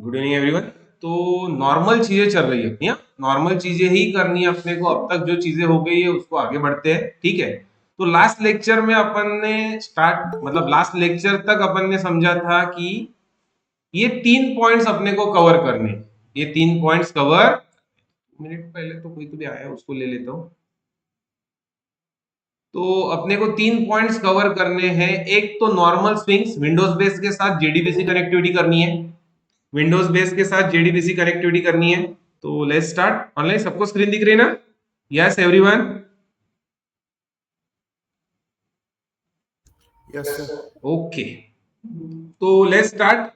Good evening everyone. तो normal चीजें चल रही है अपनी, नॉर्मल चीजें ही करनी है अपने को। अब तक जो चीजें हो गई है उसको आगे बढ़ते हैं, ठीक है। तो लास्ट लेक्चर में अपन ने लास्ट लेक्चर तक अपन ने समझा था कि ये 3 पॉइंट्स अपने को कवर करने। ये 3 पॉइंट्स कवर, मिनट पहले तो कोई तो भी आया है, उसको ले लेता हूँ। तो अपने को 3 पॉइंट्स कवर करने हैं। एक तो नॉर्मल स्विंग्स, विंडोज बेस के साथ जेडीबीसी कनेक्टिविटी करनी है। विंडोज बेस के साथ जेडीबीसी कनेक्टिविटी करनी है। तो लेट्स स्टार्ट। ऑनलाइन सबको स्क्रीन दिख रही है ना? Yes everyone? Yes sir. Okay, तो लेट्स स्टार्ट।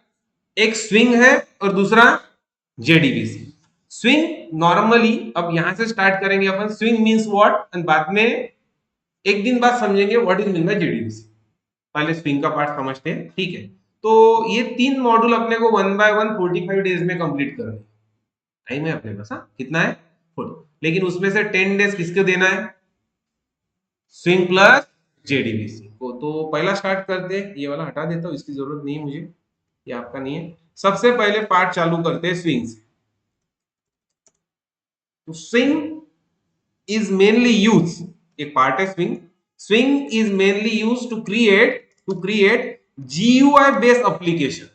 एक स्विंग है और दूसरा जेडीबीसी। स्विंग नॉर्मली, अब यहां से स्टार्ट करेंगे अपन। स्विंग मींस व्हाट, एंड बाद में एक दिन बाद समझेंगे what is mean by JDBC. पहले स्विंग का पार्ट समझते हैं, ठीक है। तो ये 3 मॉड्यूल अपने को 1 बाय 1 45 डेज में कंप्लीट करने। टाइम है अपने पास, हाँ कितना है? 40। लेकिन उसमें से 10 डेज किसको देना है? स्विंग प्लस जेडीबीसी को। तो पहला स्टार्ट करते हैं, ये वाला हटा देता हूँ, इसकी जरूरत नहीं है मुझे, ये आपका नहीं है। सबसे पहले पार्ट चालू करते हैं स्विंग से। तो स्विंग इज मेनली यूज, एक पार्ट है swing. Swing is mainly use to create GUI based application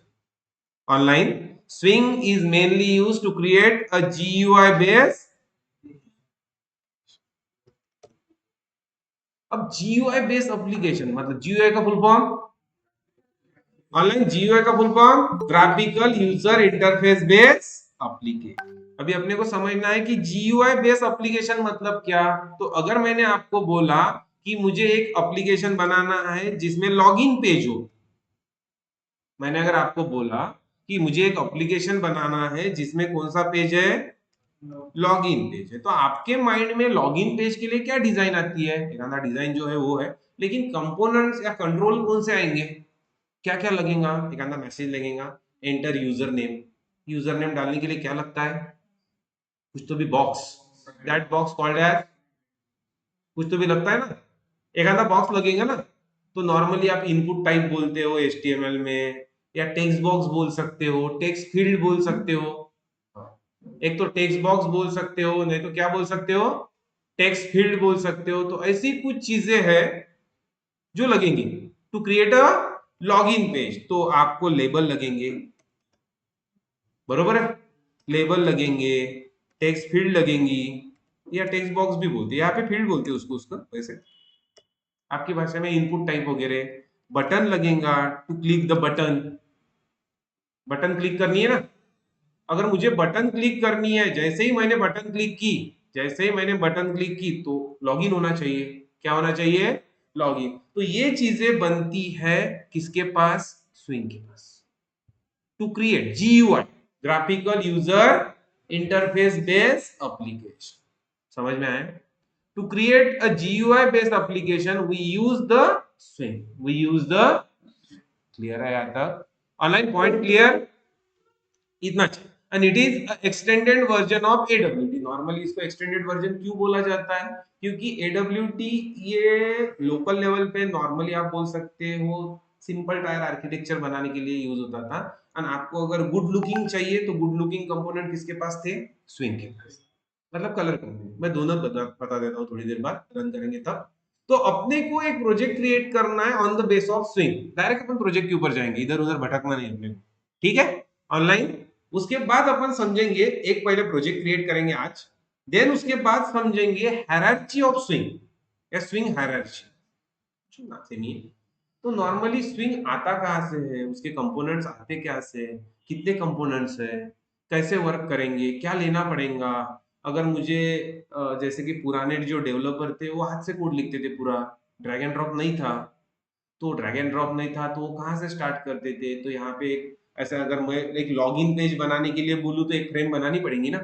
online. Swing is mainly used to create a GUI based। अब GUI based application मतलब GUI का फुल फॉर्म, ऑनलाइन GUI का full form graphical user interface base application. अभी अपने को समझना है कि GUI बेस एप्लीकेशन मतलब क्या। तो अगर मैंने आपको बोला कि मुझे एक एप्लीकेशन बनाना है जिसमें लॉगिन पेज हो, मैंने अगर आपको बोला कि मुझे एक एप्लीकेशन बनाना है जिसमें कौन सा पेज है? लॉगिन पेज है। तो आपके माइंड में लॉगिन पेज के लिए क्या डिजाइन आती है? एक आधा डिजाइन जो है वो है, लेकिन कंपोनेंट्स या कंट्रोल कौन से आएंगे? क्या क्या लगेगा? एक आधा मैसेज लगेगा, एंटर यूजर नेम डालने के लिए क्या लगता है? कुछ तो भी box, that box called as, कुछ तो भी लगता है ना, एक आधा बॉक्स लगेगा ना। तो नॉर्मली आप इनपुट टाइप बोलते हो HTML में, या टेक्स्ट बॉक्स बोल सकते हो, टेक्स्ट फील्ड बोल सकते हो। एक तो टेक्स्ट बॉक्स बोल सकते हो, नहीं तो क्या बोल सकते हो? टेक्स्ट फील्ड बोल सकते हो। तो ऐसी कुछ चीजें हैं जो लगेंगी to create a login page. तो आपको लेबल लगेंगे, बरोबर है? लेबल लगेंगे, टेक्स्ट फील्ड लगेंगी, या टेक्स्ट बॉक्स भी बोलते हैं, यहाँ पे फील्ड बोलते हैं उसको, उसका वैसे आपकी भाषा में इनपुट टाइप वगैरह। बटन लगेगा to click the button, button click करनी है ना। अगर मुझे बटन क्लिक करनी है, जैसे ही मैंने बटन क्लिक की, जैसे ही मैंने बटन क्लिक की तो लॉगिन होना चाहिए। क्या होना चाहिए? लॉगिन। तो ये चीजें बनती है किसके पास? स्विंग के पास। To create GUI, graphical user interface based application. समझ में आया? To create a GUI based application we use the swing, we use the, clear है यहाँ तक? Online point clear? इतना चाहिए। And it is extended version of AWT। Normally इसको extended version क्यों बोला जाता है? क्योंकि AWT ये लोकल लेवल पे नॉर्मली आप बोल सकते हो सिंपल टायर आर्किटेक्चर बनाने के लिए यूज होता था। एंड आपको अगर गुड लुकिंग चाहिए तो गुड लुकिंग कंपोनेंट किसके पास थे? स्विंग के पास। मतलब कलर कंपोनेंट, मैं दोनों बता देता हूँ थोड़ी देर बाद रन करेंगे तब। तो अपने को एक प्रोजेक्ट क्रिएट करना है on the base of swing. Direct upon project के ऊपर जाएंगे, इधर उधर भटकना नहीं अपने को, ठीक है? ऑनलाइन। उसके बाद अपन समझेंगे, एक पहले प्रोजेक्ट क्रिएट करेंगे आज, देन उसके बाद समझेंगे हायरार्ची ऑफ स्विंग या स्विंग हायरार्ची। से नहीं है। तो नॉर्मली स्विंग आता कहाँ से है, उसके कंपोनेंट्स आते क्या से, कितने कंपोनेंट्स है, कैसे वर्क करेंगे, क्या लेना पड़ेगा। अगर मुझे जैसे कि पुराने जो डेवलपर थे वो हाथ से कोड लिखते थे पूरा, ड्रैग एंड ड्रॉप नहीं था। तो ड्रैग एंड ड्रॉप नहीं था तो वो कहाँ से स्टार्ट करते थे? तो यहाँ पे एक ऐसा, अगर मैं एक लॉगिन पेज बनाने के लिए बोलूँ तो एक फ्रेम बनानी पड़ेगी ना,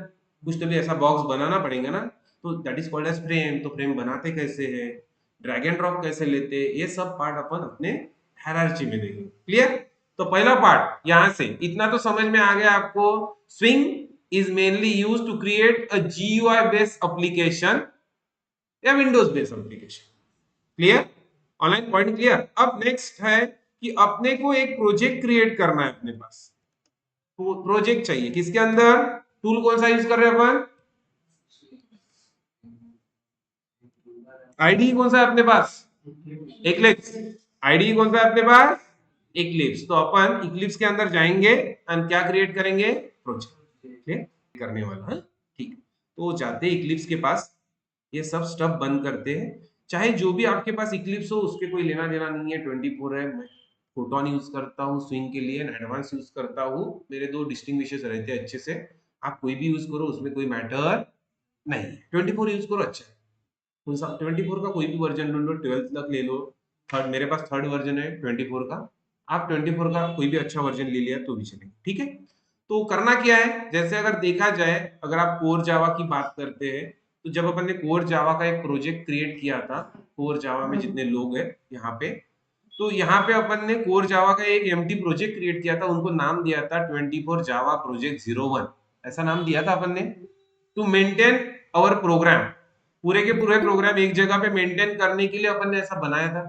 कुछ तो भी ऐसा बॉक्स बनाना पड़ेगा ना। तो that is called as frame. तो फ्रेम बनाते कैसे है, ड्रैग एंड ड्रॉप कैसे लेते, ये सब पार्ट अपन अपने हायरार्ची में देखेंगे। क्लियर? तो पहला पार्ट यहां से इतना तो समझ में आ गया आपको। Swing is mainly use to create a GUI based application या Windows based application. Clear? Online point clear? अब नेक्स्ट है कि अपने को एक प्रोजेक्ट क्रिएट करना है अपने पास। प्रोजेक्ट चाहिए किसके अंदर, टूल कौन सा यूज कर रहे हैं अपन, आईडी कौन सा है अपने पास, इक्लिप्स। आईडी कौन सा है अपने पास, इक्लिप्स। तो अपन इक्लिप्स के अंदर जाएंगे एंड क्या क्रिएट करेंगे, प्रोजेक्ट करने वाला। हाँ ठीक, तो जाते इक्लिप्स के पास, ये सब स्टफ बंद करते हैं। चाहे जो भी आपके पास इक्लिप्स हो उसके कोई लेना देना नहीं है, 24 है। मैं फोटोन यूज करता हूँ स्विंग के लिए, एडवांस यूज करता हूँ, मेरे दो डिस्टिंग्विशेस रहते हैं अच्छे से। आप कोई भी यूज करो उसमें कोई मैटर नहीं, 24 यूज करो अच्छा है। 24 का कोई भी वर्जन ले लो, 12 तक ले लो, थर्ड, मेरे पास थर्ड वर्जन है 24 का। आप 24 का कोई भी अच्छा वर्जन ले लिया तो भी चलेगा, ठीक है। तो करना क्या है, जैसे अगर देखा जाए, अगर आप कोर जावा की बात करते हैं, तो जब अपन ने कोर जावा का एक प्रोजेक्ट क्रिएट किया था, कोर जावा में जितने लोग हैं यहाँ पे, तो यहाँ पे अपन ने कोर जावा का एक एम्प्टी प्रोजेक्ट क्रिएट किया था, उनको नाम दिया था 24 जावा प्रोजेक्ट 01, ऐसा नाम दिया था अपन ने, टू मेंटेन आवर प्रोग्राम। पूरे के पूरे प्रोग्राम एक जगह पे मेंटेन करने के लिए अपन ने ऐसा बनाया था,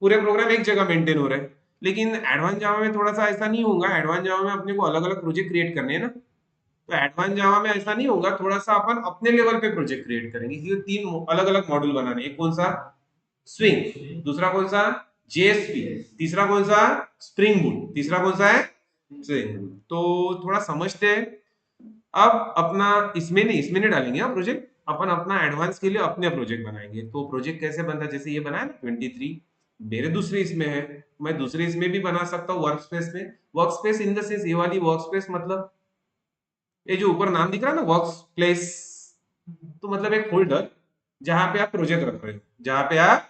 पूरे प्रोग्राम एक जगह मेंटेन हो रहे हैं। लेकिन एडवांस जावा में थोड़ा सा ऐसा नहीं होगा, एडवांस जावा में अपने को अलग अलग प्रोजेक्ट क्रिएट करने हैं ना, तो एडवांस जावा में ऐसा नहीं होगा, थोड़ा सा अपन अपने लेवल पे प्रोजेक्ट क्रिएट करेंगे। इसलिए तीन अलग अलग मॉड्यूल बनाने, एक कौन सा, स्विंग, दूसरा कौन सा, जेएसपी, तीसरा कौन सा, स्प्रिंग बूट, तीसरा कौन सा है, स्प्रिंग बूट। तो थोड़ा समझते हैं। अब अपना इसमें नहीं डालेंगे हाँ प्रोजेक्ट, अपन अपना एडवांस के लिए अपने प्रोजेक्ट बनाएंगे। तो प्रोजेक्ट कैसे बनता है, जैसे ये बना है ना 23, मेरे दूसरे इसमें है, मैं दूसरे इसमें भी बना सकता हूँ, वर्क स्पेस में। Work space in the sense ये वाली वर्क स्पेस, मतलब ये जो ऊपर नाम दिख रहा है ना वर्क प्लेस, तो मतलब एक फोल्डर जहां पे आप प्रोजेक्ट रख रहे हो, जहां पे आप,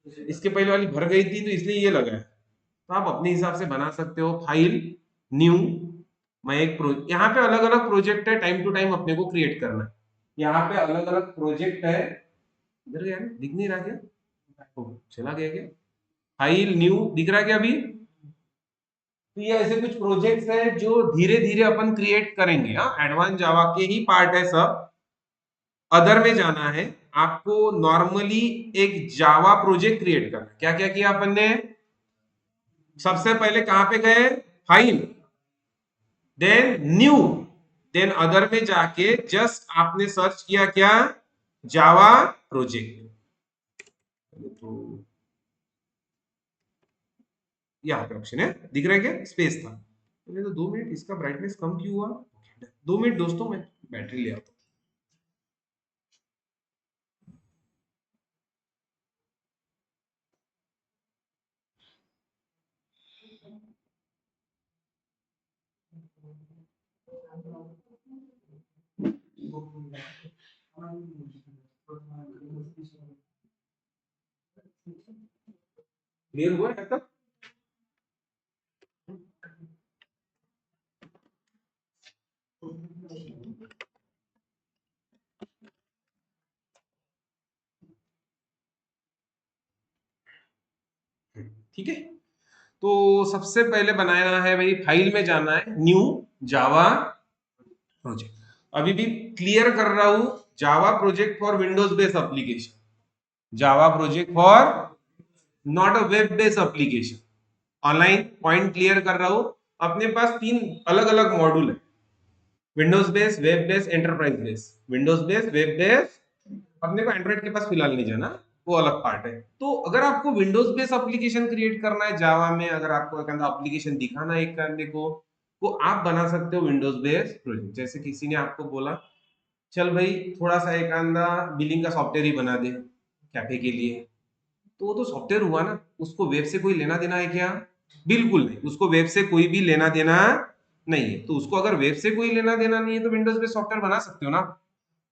इसके पहले वाली भर गई थी तो इसलिए ये लगा है, तो आप अपने हिसाब से बना सकते हो। फाइल, न्यू, मैं एक यहाँ पे अलग अलग प्रोजेक्ट है, टाइम टू टाइम अपने को क्रिएट करना है। यहाँ पे अलग अलग प्रोजेक्ट है, इधर गया ना? दिख नहीं रहा क्या, चला गया क्या, फाइल न्यू दिख रहा है क्या अभी। तो ये ऐसे कुछ प्रोजेक्ट्स है जो धीरे धीरे अपन क्रिएट करेंगे। हाँ, एडवांस जावा के ही पार्ट है सब। अदर में जाना है आपको, नॉर्मली एक जावा प्रोजेक्ट क्रिएट करना। क्या क्या किया अपन ने, सबसे पहले कहां पे गए, file, then new, then other में जाके जस्ट आपने सर्च किया क्या, जावा प्रोजेक्ट। तो यहाँ पे ऑप्शन है, दिख रहा है क्या, स्पेस था। तो 2 मिनट, इसका ब्राइटनेस कम क्यों हुआ, 2 मिनट दोस्तों, मैं बैटरी ले आता हूँ। क्लियर हुआ है तक, ठीक है। तो सबसे पहले बनाना है भाई, फाइल में जाना है, न्यू जावा प्रोजेक्ट। अभी भी क्लियर कर रहा हूं, Java project for Windows based application, Java project for not a web based application. Online point clear कर रहा हूं। अपने पास तीन अलग अलग मॉड्यूल है, Windows based, web based, enterprise based. Windows based, web based, अपने को एंड्रॉइड के पास फिलहाल नहीं जाना, वो अलग पार्ट है। तो अगर आपको विंडोज बेस्ड एप्लीकेशन क्रिएट करना है जावा में, अगर आपको एक एप्लीकेशन दिखाना है एक करने को, तो आप बना सकते हो विंडोज बेस्ड प्रोजेक्ट। जैसे किसी ने आपको बोला, चल भाई थोड़ा सा एक आंदा बिलिंग का सॉफ्टवेयर ही बना दे कैफे के लिए, तो वो तो सॉफ्टवेयर हुआ ना, उसको वेब से कोई लेना देना है क्या, बिल्कुल नहीं, उसको वेब से कोई भी लेना देना नहीं है। तो उसको अगर वेब से कोई लेना देना नहीं है तो विंडोज पे सॉफ्टवेयर बना सकते हो ना।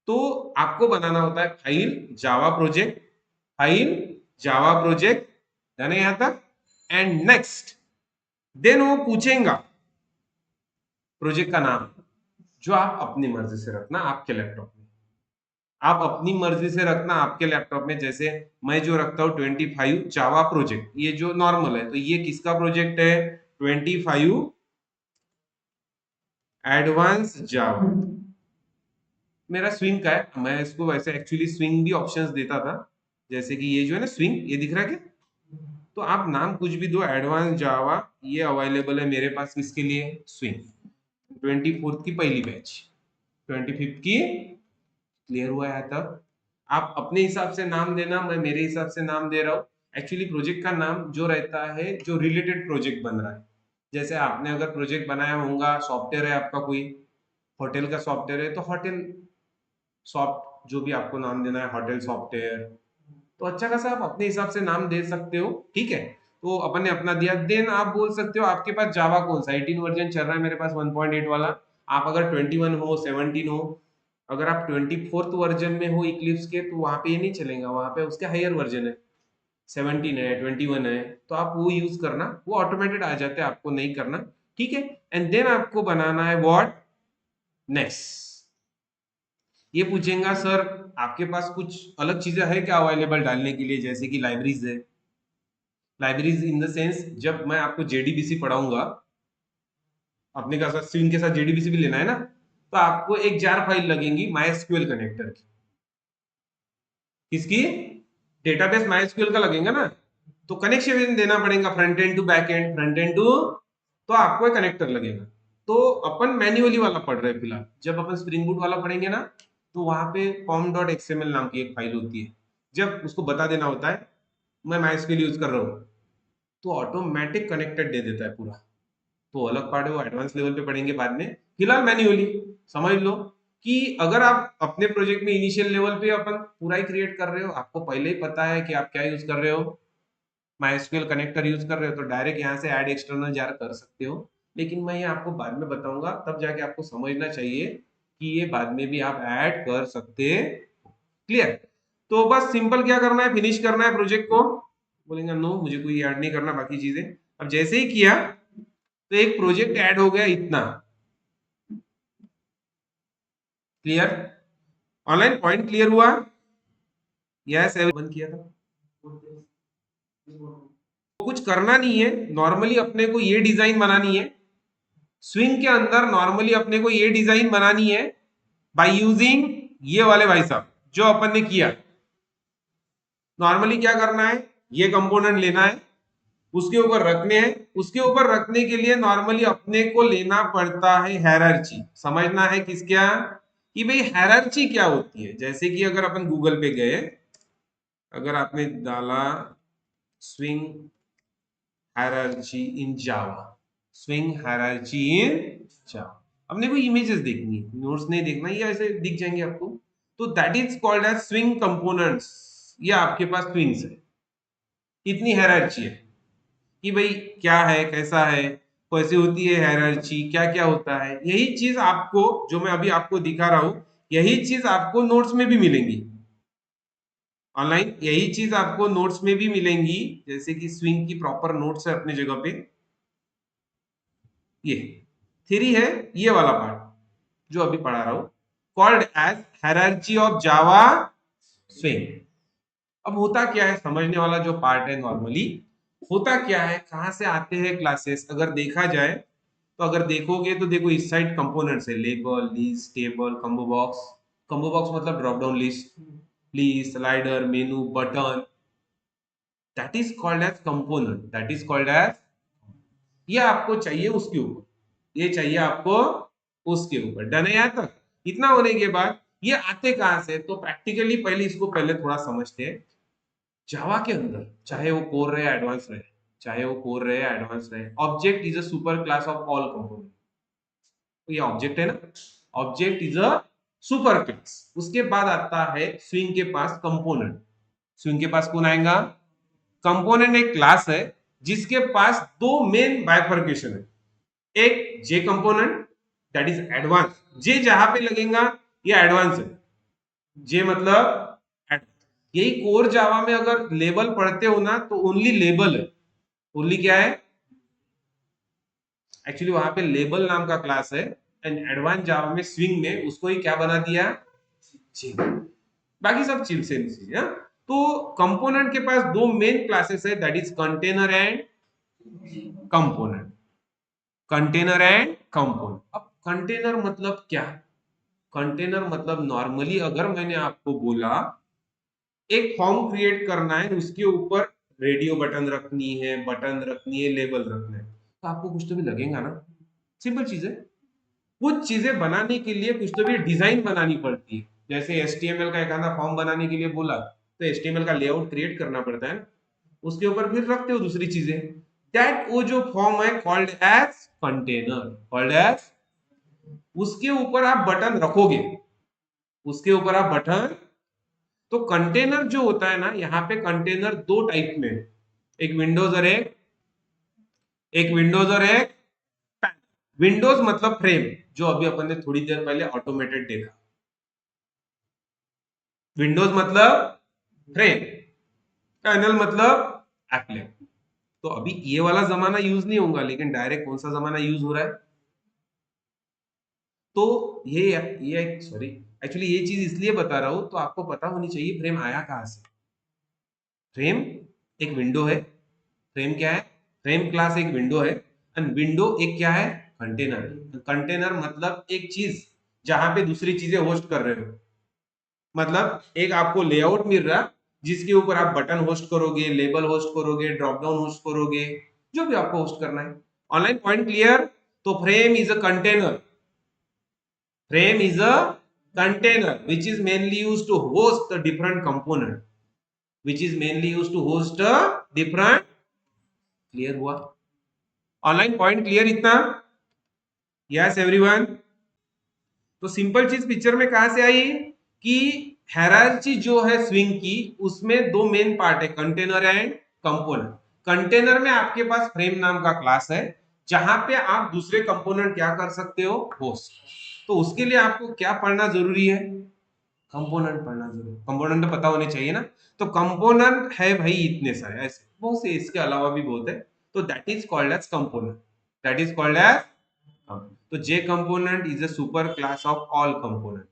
तो आपको बनाना होता है file Java project, file Java project, यानी यहां तक, एंड नेक्स्ट, देन वो पूछेगा प्रोजेक्ट का नाम, जो आप अपनी मर्जी से रखना आपके लैपटॉप में, आप अपनी मर्जी से रखना आपके लैपटॉप में। जैसे मैं जो रखता हूँ 25 जावा प्रोजेक्ट, ये जो नॉर्मल है, तो ये किसका प्रोजेक्ट है, 25 एडवांस जावा, मेरा स्विंग का है। मैं इसको वैसे एक्चुअली स्विंग भी ऑप्शंस देता था, जैसे कि ये जो है ना स्विंग, ये दिख रहा है क्या, तो आप नाम कुछ भी दो, एडवांस जावा, ये अवेलेबल है मेरे पास किसके लिए, स्विंग 24th की पहली बैच, 25th की, क्लियर हुआ है तब। आप अपने हिसाब से नाम देना, मैं मेरे हिसाब से नाम दे रहा हूँ। एक्चुअली प्रोजेक्ट का नाम जो रहता है, जो रिलेटेड प्रोजेक्ट बन रहा है, जैसे आपने अगर प्रोजेक्ट बनाया होगा, सॉफ्टवेयर है आपका कोई, होटल का सॉफ्टवेयर है तो होटल सॉफ्ट, जो भी आपको नाम देना है, होटल सॉफ्टवेयर, तो अच्छा खासा आप अपने हिसाब से नाम दे सकते हो, ठीक है। तो अपन ने अपना दिया, देन आप बोल सकते हो आपके पास जावा कौन सा, 18 वर्जन चल रहा है मेरे पास 1.8 वाला। आप अगर 21 हो, 17 हो, अगर आप 24th वर्जन में हो इक्लिप्स के, तो वहां पे ये नहीं चलेगा, वहां पे उसके हायर वर्जन है, 17 है, 21 है, तो आप वो यूज करना, वो ऑटोमेटेड आ जाते हैं, आपको नहीं करना, ठीक है। एंड देन आपको बनाना है व्हाट नेक्स्ट, ये पूछेगा सर आपके पास कुछ अलग चीजें है क्या अवेलेबल डालने के लिए, जैसे कि लाइब्रेरीज है, लाइब्रेरीज इन द सेंस, जब मैं आपको जेडीबीसी पढ़ाऊंगा, अपने का साथ स्विंग के साथ जेडीबीसी भी लेना है ना, तो आपको एक जार फाइल लगेगी माइस्क्यूएल कनेक्टर की, किसकी, डेटाबेस माइस्क्यूएल का लगेगा ना, तो कनेक्शन देना पड़ेगा, front end to back end, front end to, तो आपको एक कनेक्टर लगेगा। तो अपन मैन्युअली वाला पढ़ रहे हैं फिलहाल, जब अपन स्प्रिंग बूट वाला पढ़ेंगे ना, तो वहां पे pom.xml नाम की एक फाइल होती है, जब उसको बता देना होता है मैं माइस्क्यूएल यूज कर रहा हूँ, तो ऑटोमेटिक कनेक्टेड दे देता है पूरा। तो अलग पार्ट है, वो एडवांस लेवल पे पढ़ेंगे बाद में, फिलहाल मैन्युअली समझ लो कि अगर आप अपने प्रोजेक्ट में इनिशियल लेवल पे अपन पूरा ही क्रिएट कर रहे हो, आपको पहले ही पता है कि आप क्या यूज कर रहे हो, माइस्क्यूएल कनेक्टर यूज कर रहे हो, तो डायरेक्ट यहाँ से ऐड एक्सटर्नल जार कर सकते हो। लेकिन मैं ये आपको बाद में बताऊंगा, तब जाके आपको समझना चाहिए कि ये बाद में भी आप ऐड कर सकते, क्लियर। तो बस सिंपल क्या करना है, फिनिश करना है प्रोजेक्ट को, बोलेंगे नो मुझे कोई ऐड नहीं करना बाकी चीजें। अब जैसे ही किया तो एक प्रोजेक्ट ऐड हो गया इतना, क्लियर, ऑनलाइन पॉइंट क्लियर हुआ, यस बंद किया था, कुछ करना नहीं है, नॉर्मली अपने को ये डिजाइन बनानी है, स्विंग के अंदर नॉर्मली अपने को ये डिजाइन बनानी है बाय यूजिंग ये वाले भाई साहब जो अपन ने किया। नॉर्मली क्या करना है, ये कंपोनेंट लेना है, उसके ऊपर रखने हैं, उसके ऊपर रखने के लिए नॉर्मली अपने को लेना पड़ता है हायरार्ची, समझना है किसका, कि भाई हायरार्ची क्या होती है। जैसे कि अगर अपन गूगल पे गए, अगर आपने डाला स्विंग हायरार्ची इन जावा, स्विंग हायरार्ची इन जावा, अपने को इमेजेस देखनी है, नोट्स नहीं देखना, ये ऐसे दिख जाएंगे आपको, तो that is called as swing components. ये आपके पास स्विंग्स है, इतनी हायरार्ची है कि भाई क्या है, कैसा है, कैसे होती है हायरार्ची, क्या क्या होता है, यही चीज आपको, जो मैं अभी आपको दिखा रहा हूं, यही चीज आपको नोट्स में भी मिलेंगी ऑनलाइन, यही चीज आपको नोट्स में भी मिलेंगी, जैसे कि स्विंग की प्रॉपर नोट्स है अपनी जगह पे, ये थ्री है, ये वाला पार्ट जो अभी पढ़ा रहा हूं, called as hierarchy of Java swing. अब होता क्या है, समझने वाला जो पार्ट है, नॉर्मली होता क्या है, कहां से आते हैं क्लासेस, अगर देखा जाए तो, अगर देखोगे तो देखो इस साइड कंपोनेंट्स है, label, list, table, combo box मतलब drop down list, list, slider, menu, button, that is called as component, that is called as, ये आपको चाहिए उसके ऊपर, ये चाहिए आपको उसके ऊपर, डन है यहाँ तक। इतना होने के बाद ये आते कहां से, तो प्रैक्टिकली पहले इसको पहले थोड़ा समझते हैं। जावा के अंदर चाहे वो कोर रहे एडवांस रहे, चाहे वो कोर रहे एडवांस रहे, object is a super class of all component, तो ये ऑब्जेक्ट है ना, object is a super class. उसके बाद आता है स्विंग के पास कंपोनेंट, स्विंग के पास कौन आएगा, कंपोनेंट एक क्लास है जिसके पास दो मेन बाइफर्केशन है, एक जे कंपोनेंट दैट इज एडवांस, जे जहां पे लगेगा ये एडवांस है, जे मतलब advanced। यही कोर जावा में अगर लेबल पढ़ते हो ना, तो ओनली लेबल है, ओनली क्या है, एक्चुअली वहां पे लेबल नाम का क्लास है, एंड एडवांस जावा में स्विंग में उसको ही क्या बना दिया, जी, बाकी सब चीज सेम चीज है। तो कंपोनेंट के पास दो मेन क्लासेस है, that is container and component, container and component. अब कंटेनर मतलब क्या, कंटेनर मतलब नॉर्मली अगर मैंने आपको बोला एक फॉर्म क्रिएट करना है, उसके ऊपर रेडियो बटन रखनी है, लेबल रखना है, तो आपको कुछ तो भी लगेगा ना। सिंपल चीज है। कुछ चीजें बनाने के लिए कुछ तो भी डिजाइन बनानी पड़ती है। जैसे एचटीएमएल का एक आधा फॉर्म बनाने के लिए बोला, तो एचटीएमएल का लेआउट क्रिएट करना पड़ता है ना, उसके ऊपर फिर रखते हो दूसरी चीजें। दैट वो जो फॉर्म है called as container, called as, उसके ऊपर आप बटन रखोगे, उसके ऊपर आप बटन। तो कंटेनर जो होता है ना, यहाँ पे कंटेनर दो टाइप में है। एक विंडोज और एक विंडोज और एक विंडोज मतलब फ्रेम, जो अभी अपन ने थोड़ी देर पहले ऑटोमेटेड देखा। विंडोज मतलब फ्रेम, पैनल मतलब एप्लेट। तो अभी ये वाला जमाना यूज नहीं होगा, लेकिन डायरेक्ट कौन सा जमाना यूज हो रहा है? तो ये सॉरी, एक्चुअली ये चीज इसलिए बता रहा हूं, तो आपको पता होनी चाहिए फ्रेम आया कहां से। फ्रेम एक विंडो है। फ्रेम क्या है? फ्रेम क्लास एक विंडो है, एंड विंडो एक क्या है? कंटेनर। कंटेनर मतलब एक चीज जहां पे दूसरी चीजें होस्ट कर रहे हो। मतलब एक आपको लेआउट मिल रहा, जिसके ऊपर आप बटन होस्ट करोगे, लेबल होस्ट करोगे, ड्रॉप डाउन होस्ट करोगे, जो भी आपको होस्ट करना है। Online point clear? तो frame is a container. Frame is a container which is mainly used to host the different component, which is mainly used to host a different, clear हुआ? Online point clear इतना? Yes everyone? तो simple चीज picture में कहां से आई कि hierarchy जो है स्विंग की, उसमें दो मेन पार्ट है, कंटेनर एंड कंपोनेंट। कंटेनर में आपके पास फ्रेम नाम का क्लास है, जहां पे आप दूसरे कंपोनेंट क्या कर सकते हो? होस्ट। तो उसके लिए आपको क्या पढ़ना जरूरी है? कंपोनेंट पढ़ना जरूरी। कंपोनेंट तो पता होने चाहिए ना। तो कंपोनेंट है भाई इतने सारे, ऐसे बहुत से, इसके अलावा भी बहुत है। तो that is called as component, that is called as. तो J component is a super class of all component.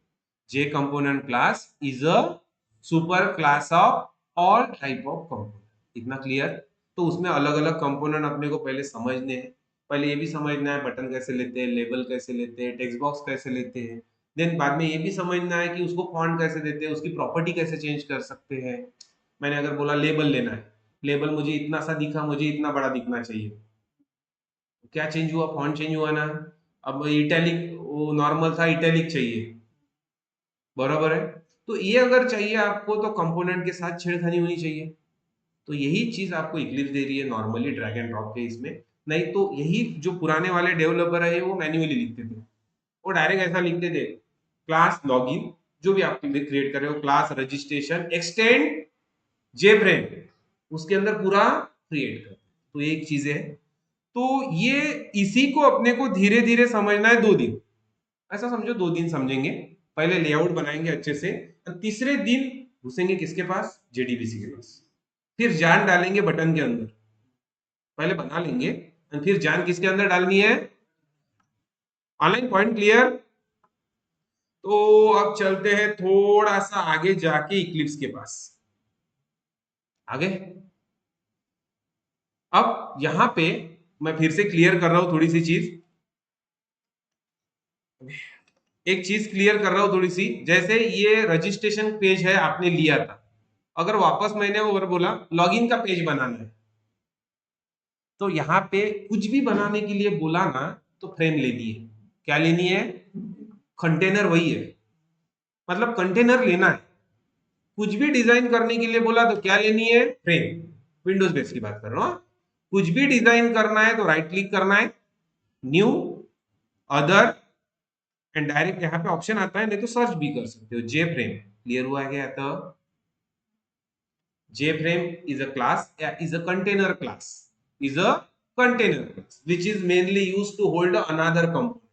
J component class is a super class of all type of component. इतना क्लियर? तो उसमें अलग अलग component अपने को पहले समझने हैं। पहले ये भी समझना है बटन कैसे लेते हैं, लेबल कैसे लेते हैं, टेक्स्ट बॉक्स कैसे लेते हैं। देन बाद में ये भी समझना है कि उसको फॉन्ट कैसे देते हैं, उसकी प्रॉपर्टी कैसे चेंज कर सकते हैं। मैंने अगर बोला लेबल लेना है, लेबल मुझे इतना सा दिखा, मुझे इतना बड़ा दिखना चाहिए, क्या चेंज हुआ? फॉन्ट चेंज हुआ ना। अब इटैलिक, वो नॉर्मल था, इटैलिक चाहिए, बराबर है? तो ये अगर चाहिए आपको, तो कंपोनेंट के साथ छेड़खानी होनी चाहिए। तो यही चीज आपको इक्लिप्स दे रही है नॉर्मली ड्रैग एंड ड्रॉप के इसमें। नहीं तो यही जो पुराने वाले डेवलपर है वो मैन्युअली लिखते थे, वो डायरेक्ट ऐसा लिखते थे, क्लास लॉगिन, जो भी आप क्रिएट कर रहे हो, क्लास रजिस्ट्रेशन एक्सटेंड जे फ्रेम, उसके अंदर पूरा क्रिएट कर। तो एक चीज है। तो ये इसी को अपने को धीरे धीरे समझना है 2 दिन। ऐसा समझो 2 दिन समझेंगे। पहले लेआउट बनाएंगे अच्छे से, और तीसरे दिन घुसेंगे किसके पास? जेडीबीसी के पास। फिर जान डालेंगे बटन के अंदर, पहले बना लेंगे और फिर जान किसके अंदर डालनी है? Online point clear? तो अब चलते हैं थोड़ा सा आगे जाके इक्लिप्स के पास। आगे अब यहां पे मैं फिर से क्लियर कर रहा हूं थोड़ी सी चीज, एक चीज क्लियर कर रहा हूं थोड़ी सी। जैसे ये रजिस्ट्रेशन पेज है, आपने लिया था, अगर वापस मैंने वो बोला लॉगिन का पेज बनाना है, तो यहाँ पे कुछ भी बनाने के लिए बोला ना, तो फ्रेम लेनी है। क्या लेनी है? कंटेनर वही है, मतलब कंटेनर लेना है। कुछ भी डिजाइन करने के लिए बोला तो क्या लेनी है? फ्रेम। विंडोज बेस की बात कर रहा हूं। कुछ भी डिजाइन करना है तो राइट क्लिक करना है, न्यू, अदर, एंड डायरेक्ट यहाँ पे ऑप्शन आता है, नहीं तो सर्च भी कर सकते हो, जे फ्रेम। क्लियर हुआ क्या? तो J frame is a class, is a container class, is a container class which is mainly use to hold another component.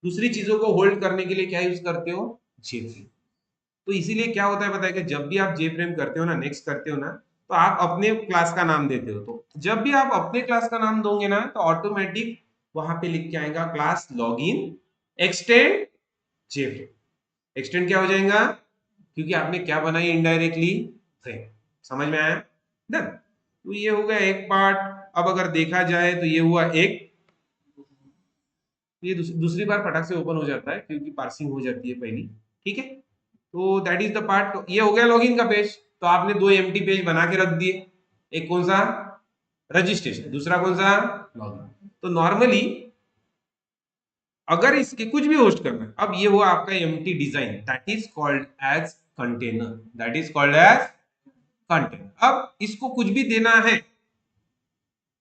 दूसरी चीजों को होल्ड करने के लिए क्या यूज करते हो? जे फ्रेम। तो इसीलिए क्या होता है पता है कि जब भी आप जे फ्रेम करते हो ना, नेक्स्ट करते हो ना, तो आप अपने क्लास का नाम देते हो। तो जब भी आप अपने क्लास का नाम दोगे ना, तो ऑटोमेटिक वहां पे लिख के आएगा क्लास लॉगिन एक्सटेंड जे फ्रेम। एक्सटेंड क्या हो जाएगा? क्योंकि आपने क्या बनाई इनडायरेक्टली? फ्रेम। समझ में आया? डन। तो ये हो गया एक पार्ट। अब अगर देखा जाए तो ये हुआ एक, ये दूसरी बार फटाक से ओपन हो जाता है क्योंकि पार्सिंग हो जाती है पहली। ठीक है, तो दैट इज द पार्ट। ये हो गया लॉगिन का पेज। तो आपने 2 एम्प्टी पेज बना के रख दिए, एक कौन सा, रजिस्ट्रेशन, दूसरा कौन सा, लॉगिन। तो नॉर्मली अगर इसके कुछ भी होस्ट करना है, अब ये हुआ आपका empty design, that is called as container, that is called as container. अब इसको कुछ भी देना है,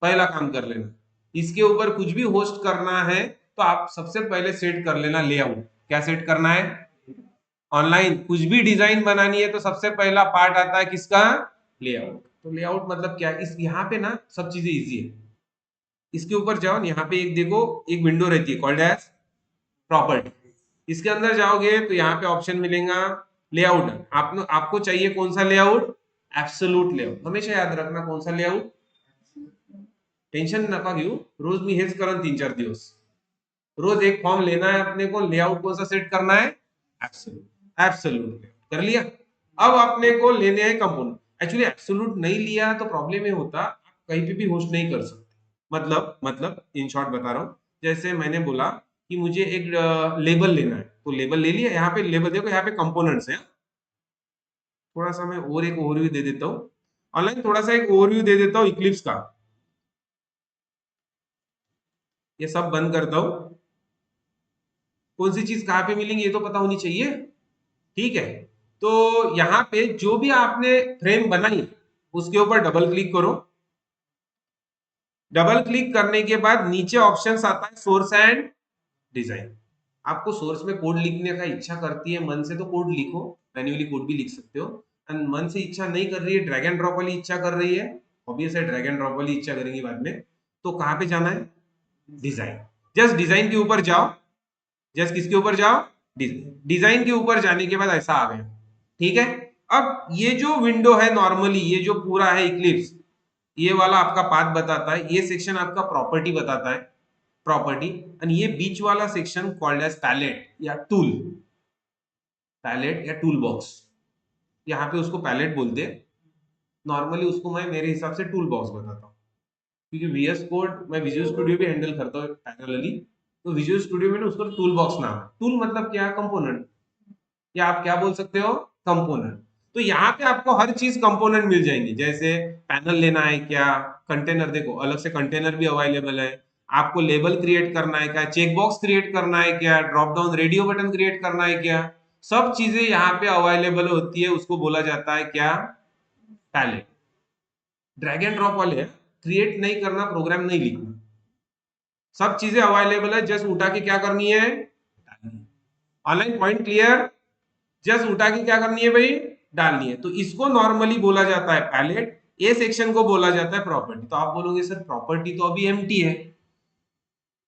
पहला काम कर लेना, इसके ऊपर कुछ भी होस्ट करना है तो आप सबसे पहले सेट कर लेना लेआउट। क्या सेट करना है, ऑनलाइन कुछ भी डिजाइन बनानी है तो सबसे पहला पार्ट आता है किसका, लेआउट। तो लेआउट मतलब क्या, इस यहाँ पे ना सब चीजें इजी है। इसके ऊपर जाओ, यहाँ पे एक देखो, एक विंडो रहती है कॉल्ड एज प्रॉपर्टी। इसके अंदर जाओगे तो यहाँ पे ऑप्शन मिलेगा लेआउट। आपको चाहिए कौन सा लेआउट, एब्सोल्यूट लेआउट। हमेशा याद रखना कौन सा लेआउट, टेंशन नका घेऊ, रोज मी हेच करन 3-4 दिवस। रोज एक फॉर्म लेना है अपने को, लेआउट कौन सा सेट करना है, एब्सोल्यूट। एब्सोल्यूट कर लिया। अब अपने को लेने हैं कंपोनेंट। एक्चुअली एब्सोल्यूट नहीं लिया तो प्रॉब्लम ये होता, आप कहीं पे भी होस्ट नहीं कर सकते। मतलब इन शॉर्ट बता रहा हूँ, जैसे मैंने बोला कि मुझे एक लेबल लेना है, तो लेबल ले लिया। यहाँ पे लेबल देखो, यहाँ पे कंपोनेंट्स है। थोड़ा सा मैं और एक ओवरव्यू दे देता हूँ ऑनलाइन, थोड़ा सा एक ओवरव्यू दे देता हूँ इक्लिप्स का। ये सब बंद करता हूँ। कौन सी चीज कहाँ पे मिलेंगी ये तो पता होनी चाहिए, ठीक है। तो यहाँ पे जो भी आपने फ्रेम बनाई उसके ऊपर डबल क्लिक करो। डबल क्लिक करने के बाद नीचे ऑप्शन आता है सोर्स एंड डिजाइन। आपको सोर्स में कोड लिखने का इच्छा करती है मन से तो कोड लिखो, मैन्युअली कोड भी लिख सकते हो। एंड मन से इच्छा नहीं कर रही है, ड्रैग एंड ड्रॉप वाली इच्छा कर रही है, ऑब्वियस है ड्रैग एंड ड्रॉप वाली इच्छा करेंगे बाद में। तो कहां पे जाना है, डिजाइन। जस्ट डिजाइन के ऊपर जाओ, जस्ट किसके ऊपर जाओ, डिजाइन के ऊपर जाने के बाद ऐसा आ गया, ठीक है। अब ये जो विंडो है नॉर्मली, ये जो पूरा है इक्लिप्स, ये वाला आपका पाथ बताता है, ये सेक्शन आपका प्रॉपर्टी बताता है, प्रॉपर्टी। एंड ये बीच वाला सेक्शन कॉल्ड एज पैलेट या टूल, पैलेट या टूल बॉक्स। यहाँ पे उसको पैलेट बोलते हैं, नॉर्मली उसको मैं मेरे हिसाब से टूल बॉक्स बताता हूँ, क्योंकि वीएस कोड मैं विजुअल स्टूडियो भी हैंडल करता हूँ पैरेलली। तो विजुअल स्टूडियो में ना उसका टूल बॉक्स नाम है। टूल मतलब क्या, कंपोनेंट, या आप क्या बोल सकते हो, कंपोनेंट। तो यहाँ पे आपको हर चीज कंपोनेंट मिल जाएंगी, जैसे पैनल लेना है क्या, कंटेनर देखो अलग से कंटेनर भी अवेलेबल है। आपको लेबल क्रिएट करना है क्या, चेक बॉक्स क्रिएट करना है क्या, drop down radio button create करना है क्या, सब चीजें यहाँ पे अवेलेबल होती है। उसको बोला जाता है क्या, पैलेट। ड्रैग एंड ड्रॉप वाले क्रिएट नहीं करना, प्रोग्राम नहीं लिखना, सब चीजें अवेलेबल है, जस्ट उठा के क्या करनी है, ऑनलाइन पॉइंट क्लियर। जस्ट उठा के क्या करनी है भाई, डालनी है। तो इसको नॉर्मली बोला जाता है पैलेट, ए सेक्शन को बोला जाता है प्रॉपर्टी। तो आप बोलोगे सर प्रॉपर्टी तो अभी एम्प्टी है।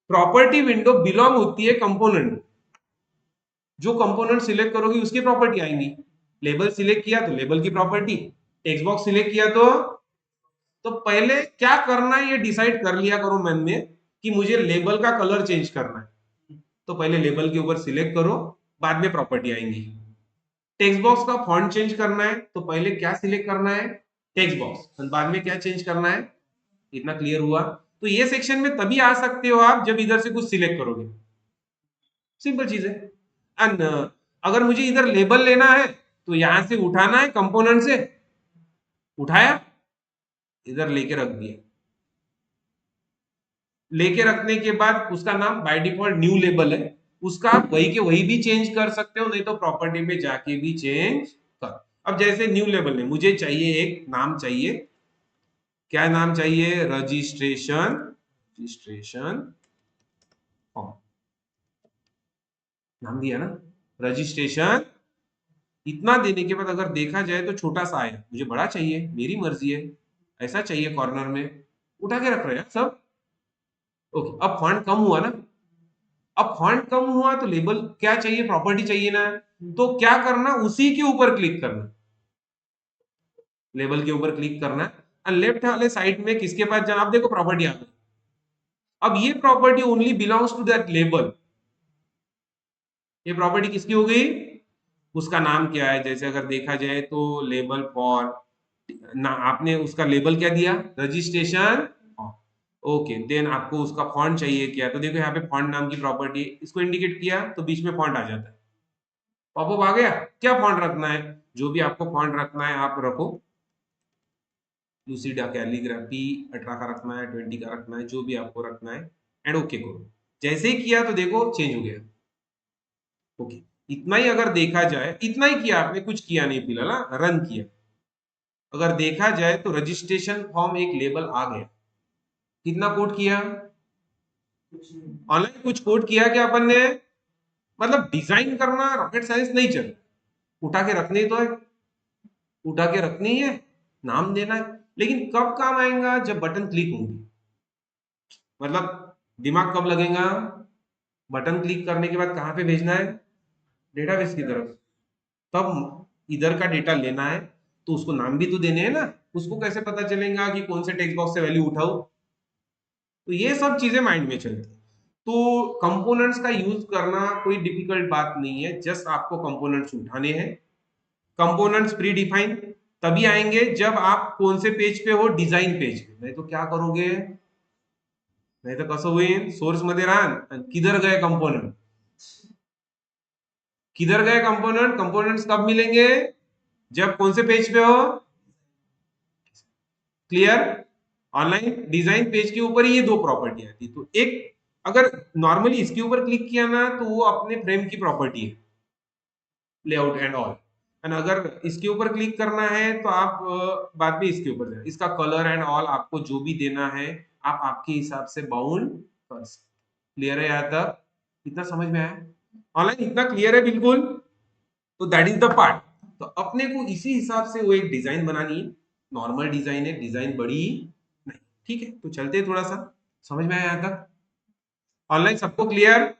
प्रॉपर्टी विंडो बिलोंग होती है कंपोनेंट, जो कंपोनेंट सिलेक्ट करोगे उसकी प्रॉपर्टी आएंगी। लेबल सिलेक्ट किया तो लेबल की प्रॉपर्टी, टेक्स्ट बॉक्स सिलेक्ट किया तो पहले क्या करना है ये डिसाइड कर लिया करो मन में कि मुझे लेबल का कलर चेंज करना है, तो पहले लेबल के ऊपर सिलेक्ट करो, बाद में प्रॉपर्टी आएंगी। टेक्स्ट बॉक्स का फॉन्ट चेंज करना है तो पहले क्या सिलेक्ट करना है, टेक्स्ट बॉक्स, बाद में क्या चेंज करना है। इतना क्लियर हुआ। तो ये सेक्शन में तभी आ सकते हो आप जब इधर से कुछ सिलेक्ट करोगे, सिंपल चीज है। एंड अगर मुझे इधर लेबल लेना है तो यहां से उठाना है, कंपोनेंट से उठाया, इधर लेके रख दिया। लेके रखने के बाद उसका नाम बाय डिफॉल्ट न्यू लेबल है, उसका आप वही के वही भी चेंज कर सकते हो, नहीं तो प्रॉपर्टी में जाके भी चेंज कर। अब जैसे न्यू लेबल में मुझे चाहिए, एक नाम चाहिए, क्या नाम चाहिए, रजिस्ट्रेशन, रजिस्ट्रेशन फॉर्म, नाम दिया ना, रजिस्ट्रेशन। इतना देने के बाद अगर देखा जाए तो छोटा सा आया, मुझे बड़ा चाहिए, मेरी मर्जी है, ऐसा चाहिए कॉर्नर में, उठा के रख रहे हैं सब। ओके, अब फॉन्ट कम हुआ ना, अब फॉन्ट कम हुआ तो लेबल क्या चाहिए, प्रॉपर्टी चाहिए ना, तो क्या करना, उसी के ऊपर क्लिक करना, लेबल के ऊपर क्लिक करना। और लेफ्ट वाले साइड में किसके पास जाना, आप देखो प्रॉपर्टी आ गई। अब ये property only belongs to that label. ये प्रॉपर्टी किसकी हो गई, उसका नाम क्या है, जैसे अगर देखा जाए तो लेबल फॉर ना, आपने उसका लेबल क्या दिया, रजिस्ट्रेशन। ओके, देन आपको उसका फॉन्ट चाहिए क्या, तो देखो यहाँ पे फॉन्ट नाम की प्रॉपर्टी, इसको इंडिकेट किया तो बीच में फॉन्ट आ जाता है, पॉपअप आ गया। क्या फॉन्ट रखना है, जो भी आपको फॉन्ट रखना है आप रखो। लूसिडा कैलीग्राफी 18 का रखना है, 20 का रखना है, जो भी आपको रखना है, एंड ओके करो। जैसे ही किया तो देखो चेंज हो गया। ओके, इतना ही अगर देखा जाए, इतना ही किया आपने, कुछ किया नहीं फिलहाल, रन किया। अगर देखा जाए तो रजिस्ट्रेशन फॉर्म एक लेबल आ गया। कितना कोड किया ऑनलाइन? कुछ कोड किया क्या अपन ने? मतलब डिजाइन करना रॉकेट साइंस नहीं चल, उठा के रखनी तो है, उठा के रखनी है, नाम देना है। लेकिन कब काम आएगा? जब बटन क्लिक होंगे। मतलब दिमाग कब लगेगा? बटन क्लिक करने के बाद कहां पे भेजना है? डेटाबेस की तरफ। तब इधर का डेटा लेना है तो उसको नाम भी तो देने हैं ना। उसको कैसे पता चलेगा कि कौन से टेक्स्ट बॉक्स से वैल्यू उठाओ? तो ये सब चीजें माइंड में चलती है। तो कंपोनेंट्स का यूज करना कोई डिफिकल्ट बात नहीं है, जस्ट आपको कंपोनेंट्स उठाने हैं। कंपोनेंट्स प्री डिफाइन तभी आएंगे जब आप कौन से पेज पे हो? डिजाइन पेज पे। नहीं तो क्या करोगे? नाही तर कसं होईल? सोर्स मध्ये राहन आणि किधर गए कंपोनेंट, किधर गए कंपोनेंट? कंपोनेंट्स कब मिलेंगे? जब कौन से पेज पे हो? क्लियर? ऑनलाइन डिजाइन पेज के ऊपर ही ये दो प्रॉपर्टी आती। तो एक, अगर नॉर्मली इसके ऊपर क्लिक किया ना तो वो अपने फ्रेम की प्रॉपर्टी है, लेआउट एंड ऑल। एंड अगर इसके ऊपर क्लिक करना है तो आप बाद में इसके ऊपर जाए, इसका कलर एंड ऑल आपको जो भी देना है आप आपके हिसाब से बाउंड कर सकते। क्लियर है यहाँ तक? इतना समझ में आया? ऑनलाइन इतना क्लियर है बिल्कुल? तो दैट इज द पार्ट। तो अपने को इसी हिसाब से वो एक डिजाइन बनानी है। नॉर्मल डिजाइन है, डिजाइन बड़ी नहीं। ठीक है, तो चलते हैं थोड़ा सा। समझ में आया यहाँ तक? ऑनलाइन सबको क्लियर?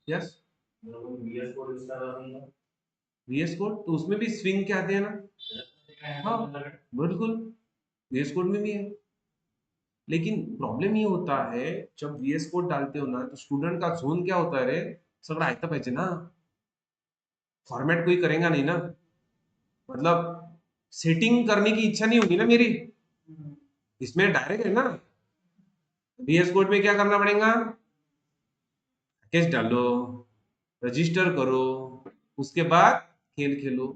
यस। वीएस कोड तो उसमें भी स्विंग के आते हैं ना। हाँ बिल्कुल, वीएस कोड में भी है। लेकिन प्रॉब्लम ये होता है जब वीएस कोड डालते हो ना तो स्टूडेंट का जोन क्या होता है रे? सगळं ऐकता पाहिजे ना, फॉर्मेट कोई करेगा नहीं ना। मतलब सेटिंग करने की इच्छा नहीं होगी ना मेरी। इसमें डायरेक्ट है ना, वीएस कोड में क्या करना पड़ेगा? पैकेज डालो, रजिस्टर करो, उसके बाद खेल खेलो।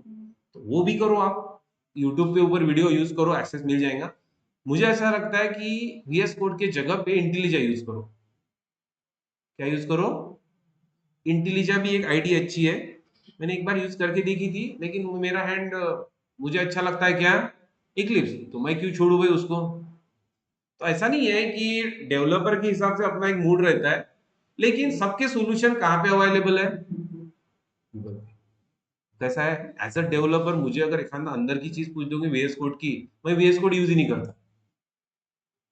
तो वो भी करो आप, यूट्यूब के ऊपर वीडियो यूज करो, एक्सेस मिल जाएगा। मुझे ऐसा लगता है कि वीएस कोड के जगह पे इंटेलिजा यूज करो। क्या यूज करो? इंटेलिजा भी एक आईडी अच्छी है। मैंने एक बार यूज करके देखी थी, लेकिन वो मेरा हैंड, मुझे अच्छा लगता है क्या? इक्लिप्स। तो मैं क्यों छोड़ू भाई उसको? तो ऐसा नहीं है कि डेवलपर के हिसाब से अपना एक मूड रहता है, लेकिन सबके सॉल्यूशन कहाँ पे अवेलेबल है? गूगल पे। कैसा है, एज अ डेवलपर मुझे अगर एखादा अंदर की चीज पूछ दोगे वीएस कोड की, मैं वीएस कोड यूज ही नहीं करता।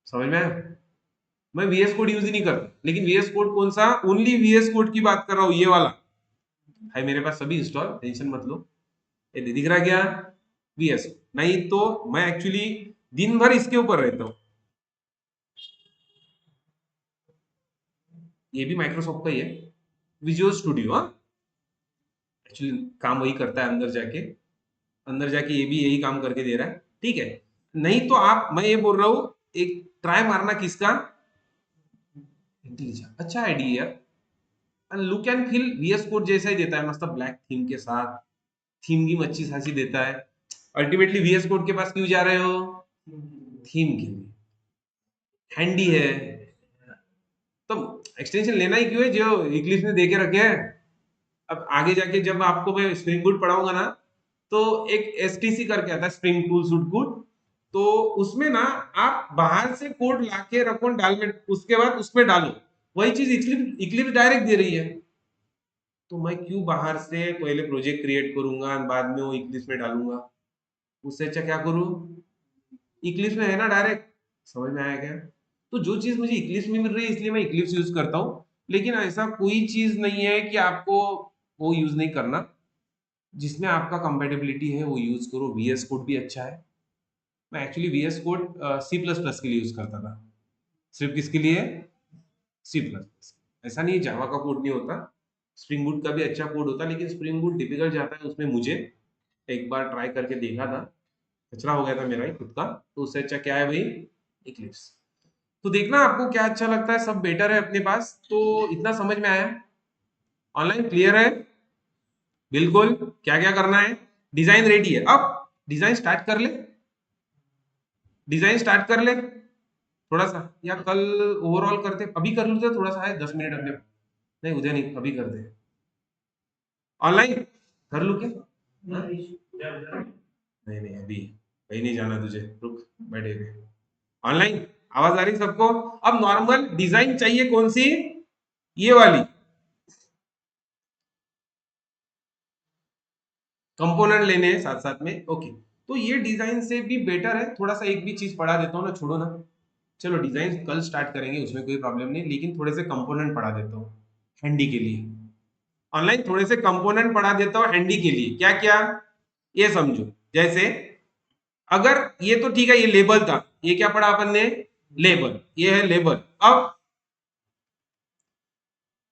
समझ में आया? मैं वीएस कोड यूज ही नहीं करता। लेकिन वीएस कोड कौन सा? ओनली वीएस कोड की बात कर रहा हूँ, ये वाला है मेरे पास सभी इंस्टॉल, टेंशन मत लो। ये दिख रहा क्या? वीएस। नहीं तो मैं एक्चुअली दिन भर इसके ऊपर रहता हूँ। ये भी माइक्रोसॉफ्ट का ही है, विजुअल स्टूडियो। हाँ, एक्चुअली काम वही करता है अंदर जाके। अंदर जाके ये भी यही काम करके दे रहा है। ठीक है। नहीं तो आप, मैं ये बोल रहा हूँ, एक ट्राई मारना किसका? इंटेलिजा। अच्छा आइडिया यार। Look and feel VS code जैसा ही देता है, मस्त ब्लैक थीम के साथ। थीम की अच्छी खासी देता है। अल्टीमेटली वीएस कोड के पास क्यों जा रहे हो? थीम के लिए। हैंडी है। तो एक्सटेंशन लेना ही क्यों है जो इक्लिप्स ने दे के रखे हैं? अब आगे जाके जब आपको मैं स्प्रिंग बूट पढ़ाऊंगा ना, तो एक एसटीसी करके आता है, स्प्रिंग टूल सूट कोड। तो उसमें ना आप बाहर से कोड लाके रखो, डाल में उसके बाद उसमें डालो। वही चीज इक्लिप्स इक्लिप्स डायरेक्ट दे रही है। तो मैं क्यों बाहर से पहले प्रोजेक्ट क्रिएट करूंगा बाद में वो इक्लिप्स में डालूंगा? उससे अच्छा क्या करूं? इक्लिप्स में है ना डायरेक्ट। समझ में आया क्या? तो जो चीज मुझे इक्लिप्स में मिल रही है इसलिए मैं इक्लिप्स यूज करता हूँ। लेकिन ऐसा कोई चीज नहीं है कि आपको वो यूज नहीं करना। जिसमें आपका कंपेटेबिलिटी है वो यूज करो। वीएस कोड भी अच्छा है। मैं actually VS code C plus plus के लिए यूज करता था। सिर्फ किसके लिए? C plus plus. ऐसा नहीं जावा का कोड नहीं होता, स्प्रिंग बूट का भी अच्छा कोड होता, लेकिन स्प्रिंग बूट डिफिकल्ट जाता है उसमें। मुझे एक बार ट्राई करके देखा था, कचरा हो गया था मेरा ही खुद का। तो उससे अच्छा क्या है भाई? इक्लिप्स। तो देखना आपको क्या अच्छा लगता है, सब बेटर है अपने पास। तो इतना समझ में आया? ऑनलाइन क्लियर है? बिल्कुल। क्या क्या करना है? डिजाइन रेडी है, अब डिजाइन स्टार्ट कर ले। डिजाइन स्टार्ट कर ले थोड़ा सा, या कल ओवरऑल करते, अभी कर लेते थोड़ा सा है 10 मिनट अपने, नहीं उधर नहीं अभी कर दे, ऑनलाइन कर लू क्या? हाँ? नहीं नहीं अभी कहीं नहीं जाना तुझे, रुक बैठे हुए ऑनलाइन। आवाज आ रही सबको? अब नॉर्मल डिजाइन चाहिए कौन सी, ये वाली कंपोनेंट लेने हैं साथ साथ में, ओके। तो ये डिजाइन से भी बेटर है, थोड़ा सा एक भी चीज पढ़ा देता हूँ ना, छोड़ो ना, चलो डिजाइन कल स्टार्ट करेंगे उसमें कोई प्रॉब्लम नहीं, लेकिन थोड़े से कंपोनेंट पढ़ा देता हूँ हैंडी के लिए। ऑनलाइन थोड़े से कंपोनेंट पढ़ा देता हूँ हैंडी के लिए, क्या क्या ये समझो। जैसे अगर ये तो ठीक है, ये लेबल था, ये क्या पढ़ा अपन ने, लेबल, ये है लेबल। अब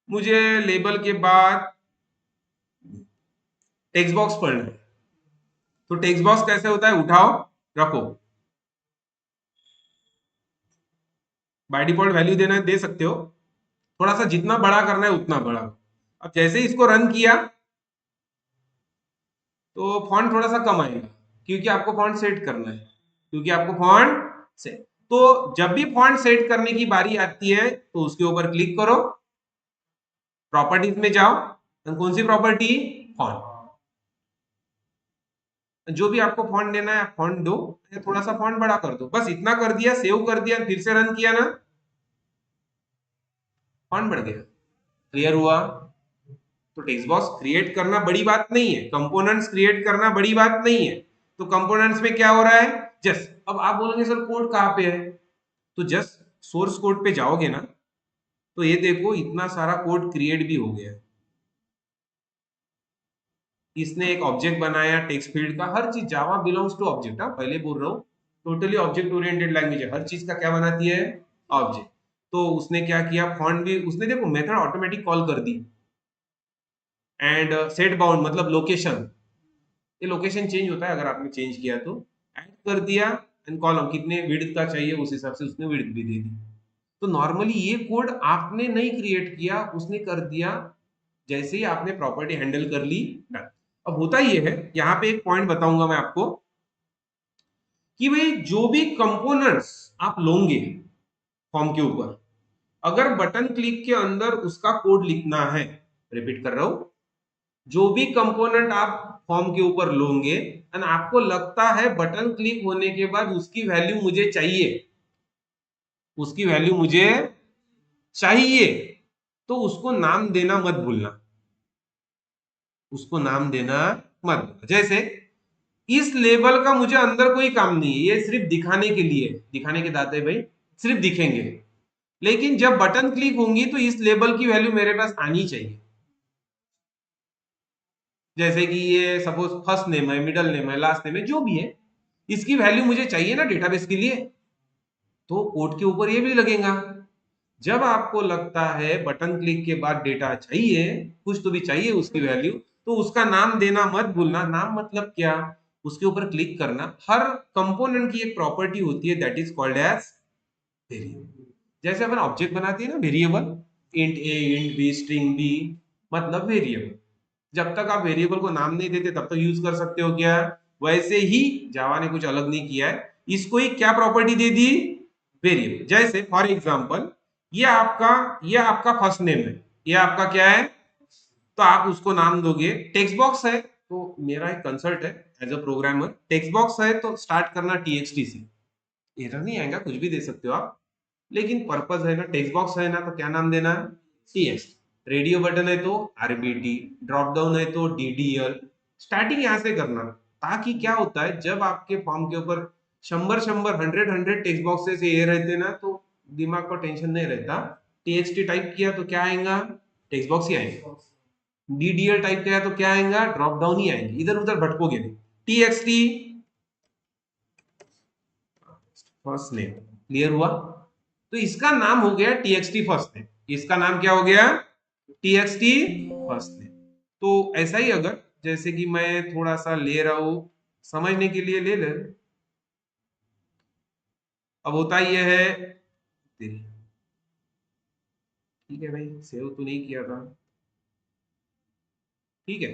मुझे लेबल के बाद टेक्स्ट बॉक्स पढ़ना है, तो टेक्स्ट बॉक्स कैसे होता है, उठाओ रखो, बाय डिफॉल्ट वैल्यू देना है दे सकते हो, थोड़ा सा जितना बड़ा करना है उतना बड़ा। अब जैसे ही इसको रन किया तो फॉन्ट थोड़ा सा कम आएगा, क्योंकि आपको फॉन्ट सेट करना है, क्योंकि आपको फॉन्ट सेट, तो जब भी फॉन्ट सेट करने की बारी आती है तो उसके ऊपर क्लिक करो, प्रॉपर्टीज में जाओ, और कौन सी प्रॉपर्टी, फॉन्ट, जो भी आपको फॉन्ट देना है आप फॉन्ट दो, थोड़ा सा फॉन्ट बड़ा कर दो, बस इतना कर दिया, सेव कर दिया, फिर से रन किया ना, फॉन्ट बढ़ गया, क्लियर हुआ? तो टेक्स्ट बॉक्स क्रिएट करना बड़ी बात नहीं है, कंपोनेंट्स क्रिएट करना बड़ी बात नहीं है। तो कंपोनेंट्स में क्या हो रहा है, जस्ट, अब आप बोलोगे सर कोड कहाँ पे है, तो जस्ट सोर्स कोड पे जाओगे ना, तो ये देखो इतना सारा कोड क्रिएट भी हो गया, इसने एक ऑब्जेक्ट बनाया टेक्स्ट फील्ड का, हर चीज जावा बिलोंग्स टू ऑब्जेक्ट, हाँ पहले बोल रहा हूँ, टोटली ऑब्जेक्ट ओरिएंटेड लैंग्वेज है, हर चीज का क्या बनाती है, ऑब्जेक्ट। तो उसने क्या किया, फॉन्ट भी उसने देखो मेथड ऑटोमेटिक कॉल कर दी, एंड सेट बाउंड मतलब लोकेशन, ये लोकेशन चेंज होता है अगर आपने चेंज किया तो, ऐड कर दिया, एंड कॉलम कितने विड्थ का चाहिए उस हिसाब से उसने विड्थ भी दे दी। तो नॉर्मली ये कोड आपने नहीं क्रिएट किया, उसने कर दिया, जैसे ही आपने प्रॉपर्टी हैंडल कर ली, डन। अब होता ये है, यहाँ पे एक पॉइंट बताऊंगा मैं आपको, कि भाई जो भी कंपोनेंट्स आप लोगे फॉर्म के ऊपर, अगर बटन क्लिक के अंदर उसका कोड लिखना है, रिपीट कर रहा हूं, जो भी कंपोनेंट आप फॉर्म के ऊपर लोगे एंड आपको लगता है बटन क्लिक होने के बाद उसकी वैल्यू मुझे चाहिए, उसकी वैल्यू मुझे चाहिए, तो उसको नाम देना मत भूलना, उसको नाम देना मत भूलना। जैसे इस लेबल का मुझे अंदर कोई काम नहीं है, ये सिर्फ दिखाने के लिए, दिखाने के दाते भाई सिर्फ दिखेंगे, लेकिन जब बटन क्लिक होंगी तो इस लेबल की वैल्यू मेरे पास आनी चाहिए। जैसे कि ये सपोज फर्स्ट नेम है, मिडिल नेम है, लास्ट नेम है, जो भी है, इसकी वैल्यू मुझे चाहिए ना डेटाबेस के लिए, तो कोड के ऊपर ये भी लगेगा। जब आपको लगता है बटन क्लिक के बाद डेटा चाहिए, कुछ तो भी चाहिए उसकी वैल्यू, तो उसका नाम देना मत भूलना। नाम मतलब क्या, उसके ऊपर क्लिक करना, हर कंपोनेंट की एक प्रॉपर्टी होती है that is called as variable. जैसे अपन ऑब्जेक्ट बनाते हैं ना variable, int a int b string b, मतलब वेरिएबल, जब तक आप वेरिएबल को नाम नहीं देते तब तक यूज कर सकते हो क्या, वैसे ही जावा ने कुछ अलग नहीं किया है, इसको ही क्या प्रॉपर्टी दे दी, वेरिएबल। जैसे फॉर एग्जांपल ये आपका फर्स्ट नेम है, ये आपका क्या है, तो आप उसको नाम दोगे, टेक्स्ट बॉक्स है तो मेरा एक कंसल्ट है as a programmer, text box है तो स्टार्ट करना टीएक्सटी से, एरर नहीं आएगा, कुछ भी दे सकते हो आप, लेकिन पर्पस है ना, टेक्स्ट बॉक्स है ना, तो क्या नाम देना है, टीएक्स। रेडियो बटन है तो आरबीटी, ड्रॉप डाउन है तो डीडीएल, स्टार्टिंग यहां से करना, ताकि क्या होता है जब आपके फॉर्म के ऊपर शंबर शंबर हंड्रेड हंड्रेड टेक्स्ट बॉक्सेस ये रहते ना, तो दिमाग को टेंशन नहीं रहता, टीएक्सटी टाइप किया तो क्या आएगा, टेक्स्ट बॉक्स ही आएगा, डीडीएल टाइप किया तो क्या आएगा, ड्रॉप डाउन ही आएंगे, इधर उधर भटकोगे नहीं। टीएक्सटी फर्स्ट नेम, क्लियर हुआ? तो इसका नाम हो गया टीएक्सटी फर्स्ट नेम, इसका नाम क्या हो गया, टीएक्सटी फर्स्ट नेम। तो ऐसा ही अगर जैसे कि मैं थोड़ा सा ले रहा हूं, समझने के लिए ले ले, अब होता ये है तेरी, ठीक है भाई सेव तो नहीं किया था, ठीक है।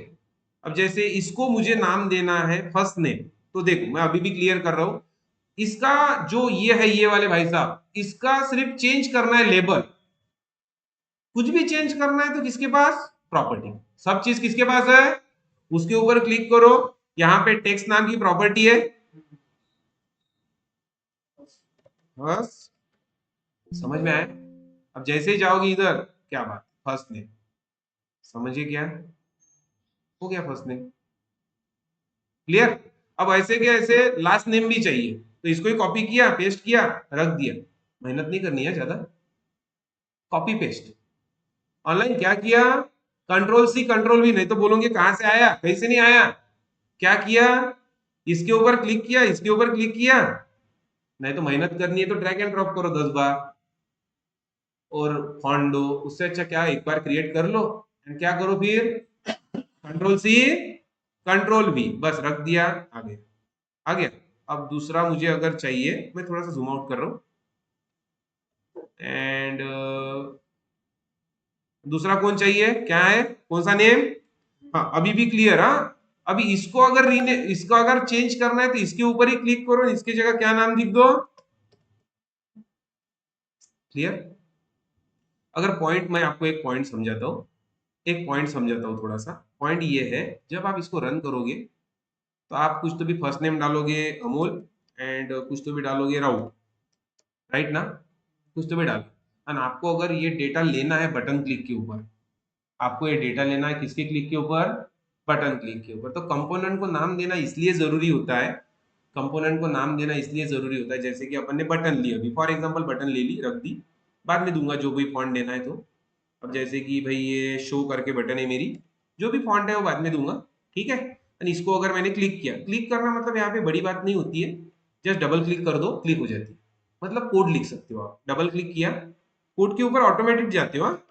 अब जैसे इसको मुझे नाम देना है फर्स्ट नेम, तो देखो मैं अभी भी क्लियर कर रहा हूं, इसका जो ये है, ये वाले भाई साहब, इसका सिर्फ चेंज करना है लेबल। कुछ भी चेंज करना है तो किसके पास? प्रॉपर्टी। सब चीज किसके पास है? उसके ऊपर क्लिक करो, यहां पे टेक्स्ट नाम की प्रॉपर्टी है। बस समझ में आया? अब जैसे ही जाओगे इधर, क्या बात, फर्स्ट नेम, समझिए क्या हो गया, फर्स्ट नेम क्लियर। अब ऐसे क्या, ऐसे लास्ट नेम भी चाहिए तो इसको ही कॉपी किया, पेस्ट किया, रख दिया। मेहनत नहीं करनी है ज्यादा, कॉपी पेस्ट। ऑनलाइन क्या किया, कंट्रोल सी कंट्रोल वी, नहीं तो बोलोगे कहां से आया, कहीं से नहीं आया। क्या किया, इसके ऊपर क्लिक किया, इसके ऊपर क्लिक किया, नहीं तो मेहनत करनी है तो ड्रैग एंड ड्रॉप करो 10 बार और फॉन्ट दो। उससे अच्छा क्या, एक बार क्रिएट कर लो एंड क्या करो फिर, कंट्रोल सी कंट्रोल वी, बस रख दिया, आ गया, आ गया। अब दूसरा मुझे अगर चाहिए, मैं थोड़ा सा जूम आउट कर रहा हूं, एंड दूसरा कौन चाहिए, क्या है, कौन सा नेम। हाँ अभी भी क्लियर, हाँ। अभी इसको अगर इसको अगर चेंज करना है तो इसके ऊपर ही क्लिक करो, इसकी जगह क्या नाम लिख दो, क्लियर। अगर पॉइंट, मैं आपको एक पॉइंट समझाता हूँ, एक पॉइंट समझाता हूँ थोड़ा सा। पॉइंट ये है, जब आप इसको रन करोगे तो आप कुछ तो भी फर्स्ट नेम डालोगे अमोल, एंड कुछ तो भी डालोगे राहुल, राइट ना, कुछ तो भी डालो। एंड आपको अगर ये डेटा लेना है बटन क्लिक के ऊपर, आपको ये डेटा लेना है किसके क्लिक के ऊपर, बटन क्लिक के ऊपर, तो कंपोनेंट को नाम देना इसलिए जरूरी होता है, कंपोनेंट को नाम देना इसलिए जरूरी होता है, जैसे कि अपन ने बटन ली, अभी फॉर एग्जांपल बटन ले ली, रख दी, बाद में दूंगा जो भी फॉन्ट देना है तो। अब जैसे कि भाई ये शो करके बटन है मेरी, जो भी फॉन्ट है वो बाद में दूंगा, ठीक है। एंड इसको अगर मैंने क्लिक किया, क्लिक करना मतलब यहाँ पे बड़ी बात नहीं होती है, जस्ट डबल क्लिक कर दो, क्लिक हो जाती है। मतलब कोड लिख सकते हो आप, डबल क्लिक किया, कोड के ऊपर ऑटोमेटिक जाते हो, हाँ।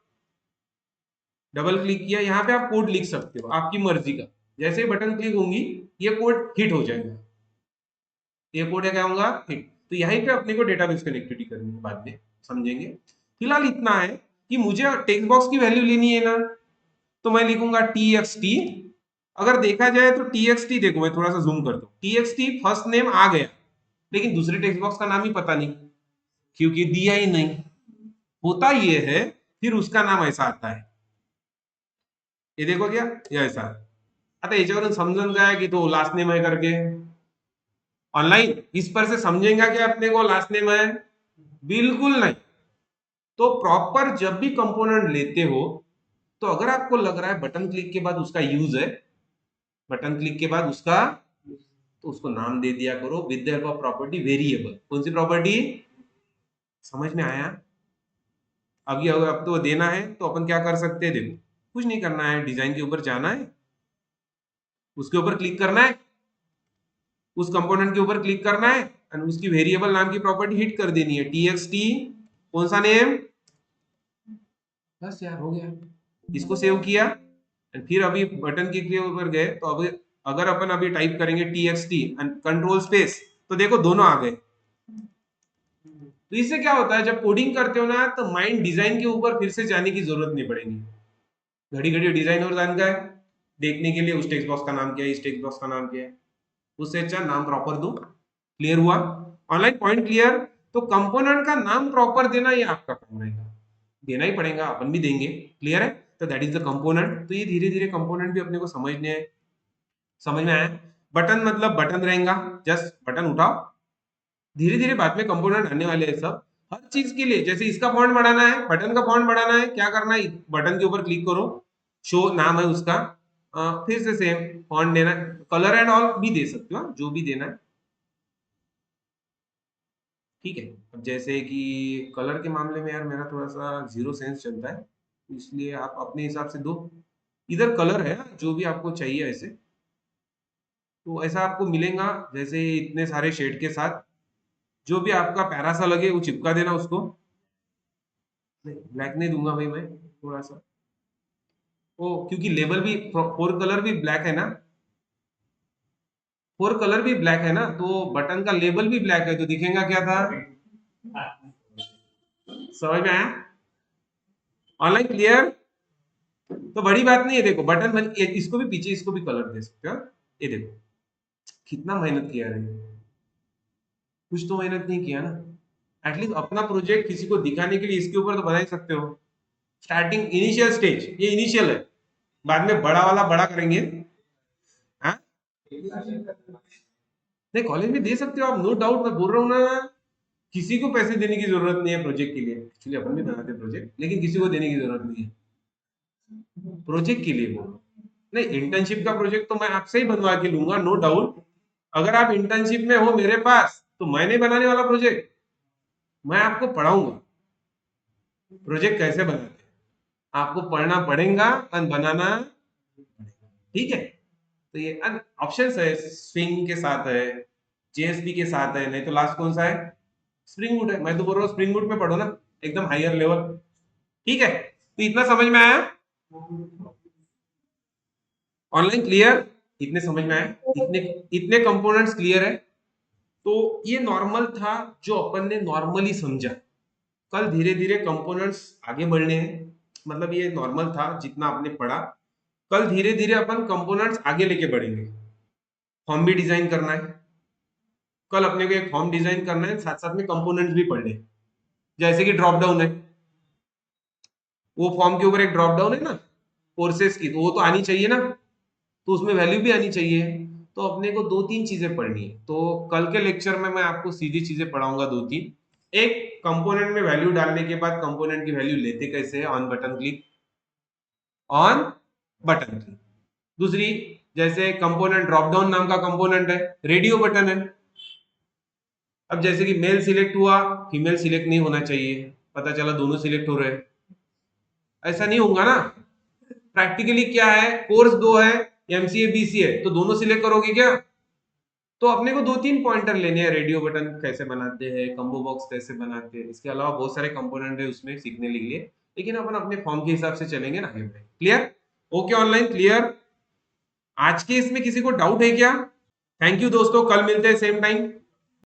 डबल क्लिक किया, यहाँ पे आप कोड लिख सकते हो आपकी मर्जी का, जैसे ही बटन क्लिक होंगी ये कोड हिट हो जाएगा, ये कोड क्या होगा, हिट। तो यहीं पे अपने को डेटाबेस कनेक्टिविटी करनी है, बाद में समझेंगे। फिलहाल इतना है कि मुझे टेक्स्ट बॉक्स की वैल्यू लेनी है ना, तो मैं लिखूंगा टी एक्स टी। अगर देखा जाए तो टी एक्स टी, देखो मैं थोड़ा सा जूम करता हूँ, T X T first name आ गया, लेकिन दूसरे टेक्स्ट बॉक्स का नाम ही पता नहीं, क्योंकि दिया ही नहीं। होता ये है, फिर उसका नाम ऐसा आता है, ये देखो क्या, ये ऐसा। आता याच्यावरून समजून काय की तो लास्ट नेम है करके, ऑनलाइन इस पर से समझेगा क्या अपने को लास्ट नेम है, बिल्कुल नहीं। तो प्रॉपर जब भी कंपोनेंट लेते हो, तो अगर आपको लग रहा है बटन क्लिक के बाद उसका यूज है, बटन क्लिक के बाद उसका, तो उसको नाम दे दिया करो with the help of property variable. कौन सी प्रॉपर्टी, समझ में आया? अब ये अब तो देना है तो अपन क्या कर सकते हैं, देखो कुछ नहीं करना है, डिजाइन के ऊपर जाना है, उसके ऊपर क्लिक करना है, उस कंपोनेंट के ऊपर क्लिक करना है, एंड उसकी वेरिएबल नाम की प्रॉपर्टी हिट कर देनी है, टी एक्स टी, कौन सा नेम, बस यार हो गया। इसको सेव किया, एंड फिर अभी बटन के ऊपर गए तो अब अगर अपन अभी टाइप करेंगे T X T and control space, तो देखो दोनों आ गए। तो इससे क्या होता है, जब कोडिंग करते हो ना तो माइंड डिजाइन के ऊपर फिर से जाने की जरूरत नहीं पड़ेगी, घड़ी घड़ी डिजाइन और जान का है देखने के लिए, उस टेक्स्ट बॉक्स का नाम क्या है, इस टेक्स्ट बॉक्स का नाम क्या है, उससे अच्छा नाम प्रॉपर दो। क्लियर हुआ? Online point clear. तो कंपोनेंट का नाम प्रॉपर देना ये आपका काम रहेगा, देना ही पड़ेगा, अपन भी देंगे, क्लियर है। तो दैट इज द कंपोनेंट। तो ये धीरे धीरे कंपोनेंट भी अपने को समझने हैं, समझ में आया। बटन मतलब बटन रहेगा, जस्ट बटन उठाओ, धीरे धीरे बाद में कंपोनेंट आने वाले हैं सब, हर चीज के लिए। जैसे इसका फॉन्ट बढ़ाना है, बटन का फॉन्ट बढ़ाना है, क्या करना है, बटन के ऊपर क्लिक करो, शो नाम है उसका, फिर से सेम फॉन्ट देना है, कलर एंड ऑल भी दे सकते हो, जो भी देना है, ठीक है। अब जैसे कि कलर के मामले में यार मेरा थोड़ा सा जीरो सेंस चलता है, इसलिए आप अपने हिसाब से दो। इधर कलर है जो भी आपको चाहिए ऐसे, तो ऐसा आपको मिलेगा, जैसे इतने सारे शेड के साथ, जो भी आपका प्यारा सा लगे वो चिपका देना उसको। नहीं ब्लैक नहीं दूंगा भाई मैं, थोड़ा सा ओ, क्योंकि लेबल भी, फोर कलर भी ब्लैक है ना, फोर कलर भी ब्लैक है ना, तो बटन का लेबल भी ब्लैक है, तो दिखेगा क्या था, समझ में आया? Online clear. तो बड़ी बात नहीं है, देखो बटन बन, इसको भी पीछे इसको भी कलर दे सकते हो, ये देखो कितना मेहनत किया है, कुछ तो मेहनत नहीं किया ना। एटलीस्ट अपना प्रोजेक्ट किसी को दिखाने के लिए इसके ऊपर तो बना ही सकते हो। स्टार्टिंग इनिशियल स्टेज, ये इनिशियल है, बाद में बड़ा वाला बड़ा करेंगे। हाँ, नहीं कॉलेज में दे सकते हो आप, नो डाउट, मैं बोल रहा हूँ ना, किसी को पैसे देने की जरूरत नहीं है प्रोजेक्ट के लिए। एक्चुअली अपन भी बनाते हैं प्रोजेक्ट, लेकिन किसी को देने की जरूरत नहीं है प्रोजेक्ट के लिए बोल रहा हूँ। नहीं, इंटर्नशिप का प्रोजेक्ट तो मैं आपसे ही बनवा के लूंगा, नो डाउट। अगर आप इंटर्नशिप में हो मेरे पास तो मैं नहीं बनाने वाला प्रोजेक्ट, मैं आपको पढ़ाऊंगा प्रोजेक्ट कैसे बनाते हैं। आपको पढ़ना पड़ेगा और बनाना पड़ेगा, ठीक है। तो ये ऑप्शन है, स्विंग के साथ है, जेएसपी के साथ है, नहीं तो लास्ट कौन सा है, स्प्रिंग बूट है। मैं तो बोल रहा हूँ स्प्रिंग बूट में पढ़ो ना, एकदम हायर लेवल, ठीक है। तो इतना समझ में आया, ऑनलाइन क्लियर, इतने समझ में आए, इतने इतने कंपोनेंट्स क्लियर है। तो ये नॉर्मल था जो अपन ने नॉर्मली समझा। कल धीरे धीरे कंपोनेंट्स आगे बढ़ने हैं, मतलब ये नॉर्मल था जितना आपने पढ़ा। कल धीरे धीरे अपन कंपोनेंट्स आगे लेके बढ़ेंगे। फॉर्म भी डिजाइन करना है, कल अपने को एक फॉर्म डिजाइन करना है, साथ साथ में कंपोनेंट्स भी पढ़ने। जैसे कि ड्रॉप डाउन है, वो फॉर्म के ऊपर एक ड्रॉप डाउन है ना कोर्सेज की, तो वो तो आनी चाहिए ना, तो उसमें वैल्यू भी आनी चाहिए। तो अपने को दो तीन चीजें पढ़नी है। तो कल के लेक्चर में मैं आपको सीधी चीजें पढ़ाऊंगा, दो तीन। एक, कंपोनेंट में वैल्यू डालने के बाद कंपोनेंट की वैल्यू लेते कैसे है, on button click, on button click. दूसरी, जैसे कंपोनेंट ड्रॉप डाउन नाम का कंपोनेंट है, रेडियो बटन है। अब जैसे कि मेल सिलेक्ट हुआ, फीमेल सिलेक्ट नहीं होना चाहिए, पता चला दोनों सिलेक्ट हो रहे हैं, ऐसा नहीं होगा ना। प्रैक्टिकली क्या है, कोर्स दो है, एमसीए बीसीए, तो दोनों सिलेक्ट करोगे क्या। तो अपने को दो तीन पॉइंटर लेने हैं, रेडियो बटन कैसे बनाते हैं, कंबो बॉक्स कैसे बनाते हैं, इसके अलावा बहुत सारे कंपोनेंट है उसमें सीखने के लिए, लेकिन अपन अपने फॉर्म के हिसाब से चलेंगे ना आगे। Clear, okay, online clear. आज के इसमें किसी को डाउट है क्या। थैंक यू दोस्तों, कल मिलते हैं सेम टाइम।